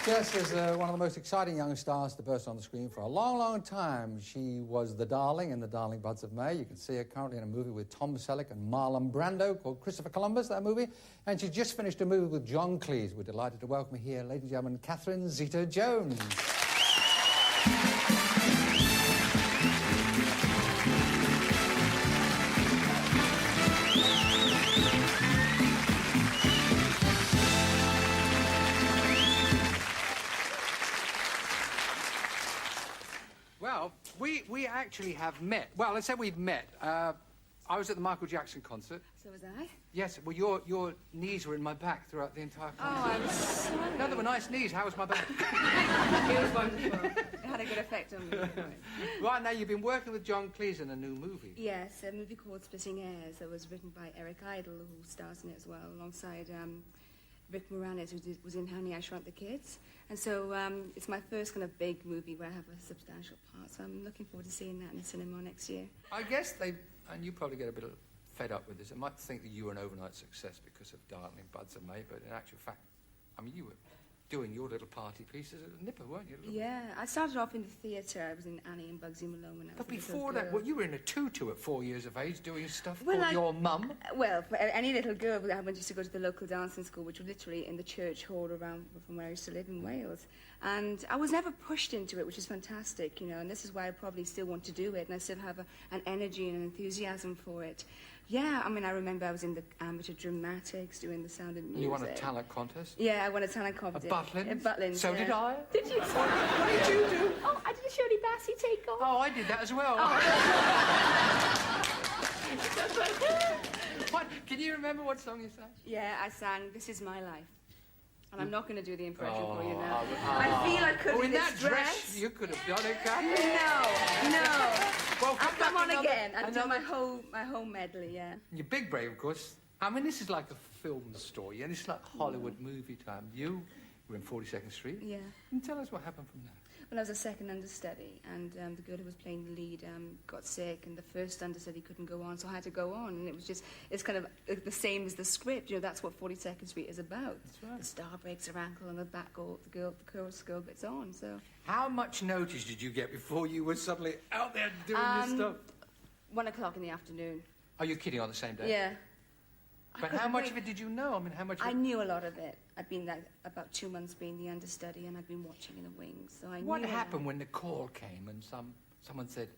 Jess is one of the most exciting young stars to burst on the screen for a long, long time. She was the darling in The Darling Buds of May. You can see her currently in a movie with Tom Selleck and Marlon Brando called Christopher Columbus, that movie. And she just finished a movie with John Cleese. We're delighted to welcome here, ladies and gentlemen, Catherine Zeta Jones. Well, we actually have met. Well, let's say we've met. I was at the Michael Jackson concert. So was I? Yes, well, your knees were in my back throughout the entire concert. Oh, I'm sorry. No, they were nice knees. How was my back? It was wonderful. It had a good effect on me. Right, now, you've been working with John Cleese in a new movie. Yes, a movie called Splitting Heirs that was written by Eric Idle, who stars in it as well, alongside Rick Moranis, who was in Honey, I Shrunk the Kids. And so it's my first kind of big movie where I have a substantial part, so I'm looking forward to seeing that in the cinema next year. I guess and you probably get a bit fed up with this, they might think that you were an overnight success because of Darling Buds of May, but in actual fact, I mean, you were doing your little party pieces at Nipper, weren't you? Yeah, I started off in the theatre. I was in Annie and Bugsy Malone when I was But a little before girl. that, well, you were in a tutu at 4 years of age doing stuff for your mum. Well, for any little girl, I went to go to the local dancing school, which was literally in the church hall around from where I used to live in Wales. And I was never pushed into it, which is fantastic, you know, and this is why I probably still want to do it, and I still have an energy and an enthusiasm for it. Yeah, I mean, I remember I was in the amateur dramatics doing the Sound of Music. You won a talent contest? Yeah, I won a talent competition. At Butlins? At Butlins, So yeah. did I. Did you? What did you do? Oh, I did a Shirley Bassey take-off. Oh, I did that as well. What? Can you remember what song you sang? Yeah, I sang This Is My Life. And I'm not going to do the impression for you Oh, now. I feel I could in in that this dress, you could have done it, Catherine. No. Well, I'll come on again. I'll do another- my whole medley, yeah. Your big break, of course. I mean, this is like a film story, and it's like Hollywood movie time. You were in 42nd Street. Yeah. And tell us what happened from there. Well, I was a second understudy, and the girl who was playing the lead got sick, and the first understudy couldn't go on, so I had to go on, and it's kind of the same as the script. You know, that's what 42nd Street is about. That's right. The star breaks her ankle, and the chorus girl gets on. So. How much notice did you get before you were suddenly out there doing this stuff? 1 o'clock in the afternoon. Are you kidding? On the same day? Yeah. But how much of it did you know? I mean, how much? I knew a lot of it. I'd been like about 2 months being the understudy, and I'd been watching in the wings. So I What knew happened when the call came and someone said,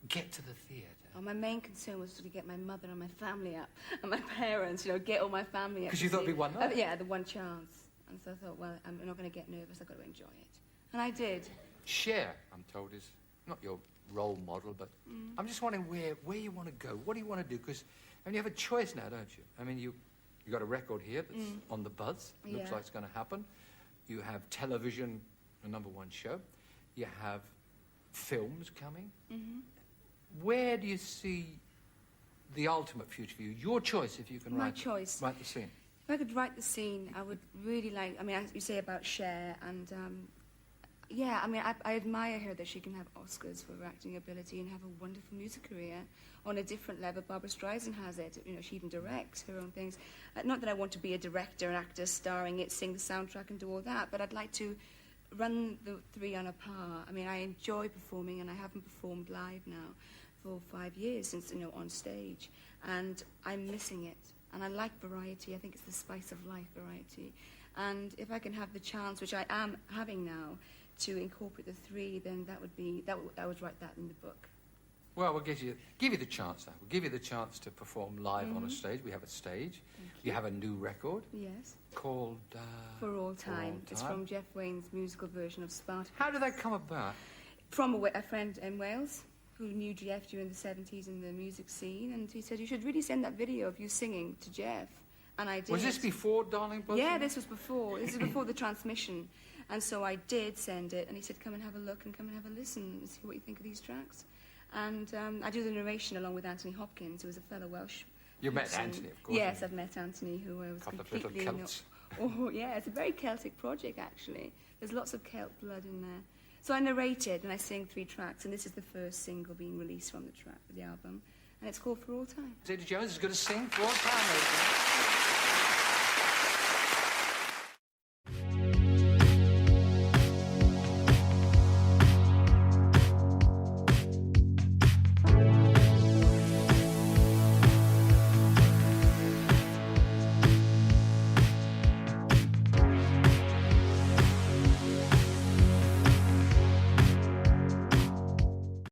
"Get to the theatre"? Oh, my main concern was to get my mother and my family up, and my parents. You know, get all my family up. Because you thought it'd be one night. Yeah, the one chance. And so I thought, well, I'm not going to get nervous. I've got to enjoy it, and I did. Cher, I'm told, is not your role model, but I'm just wondering where you want to go. What do you want to do? Because I mean, you have a choice now, don't you? I mean, you got a record here that's on the buzz. Looks like it's going to happen. You have television, a #1 show. You have films coming. Where do you see the ultimate future for you? Your choice, if you can write the scene. If I could write the scene, I would really like. I mean, as you say about Cher, and yeah, I mean, I admire her that she can have Oscars for her acting ability and have a wonderful music career on a different level. Barbara Streisand has it. You know, she even directs her own things. Not that I want to be a director, an actor, starring it, sing the soundtrack, and do all that, but I'd like to run the three on a par. I mean, I enjoy performing, and I haven't performed live now for 5 years since, you know, on stage, and I'm missing it. And I like variety. I think it's the spice of life, variety. And if I can have the chance, which I am having now, to incorporate the three, then I would write that in the book. Well, we'll give you the chance now. We'll give you the chance to perform live on a stage. We have a stage. You have a new record. Yes. Called... For All Time. It's from Jeff Wayne's musical version of Spartacus. How did that come about? From a friend in Wales who knew Jeff during the 70s in the music scene, and he said, you should really send that video of you singing to Jeff. And I did. Was this before Darling Buds? Yeah, this was before. This was before the transmission. And so I did send it, and he said, come and have a look and come and have a listen and see what you think of these tracks. And I do the narration along with Anthony Hopkins, who was a fellow Welsh. You met Anthony, of course. Yes, I've met Anthony, who was completely... Oh, yeah, it's a very Celtic project, actually. There's lots of Celt blood in there. So I narrated, and I sing 3 tracks, and this is the first single being released from the album. And it's called For All Time. Zeta Jones is going to sing For All Time.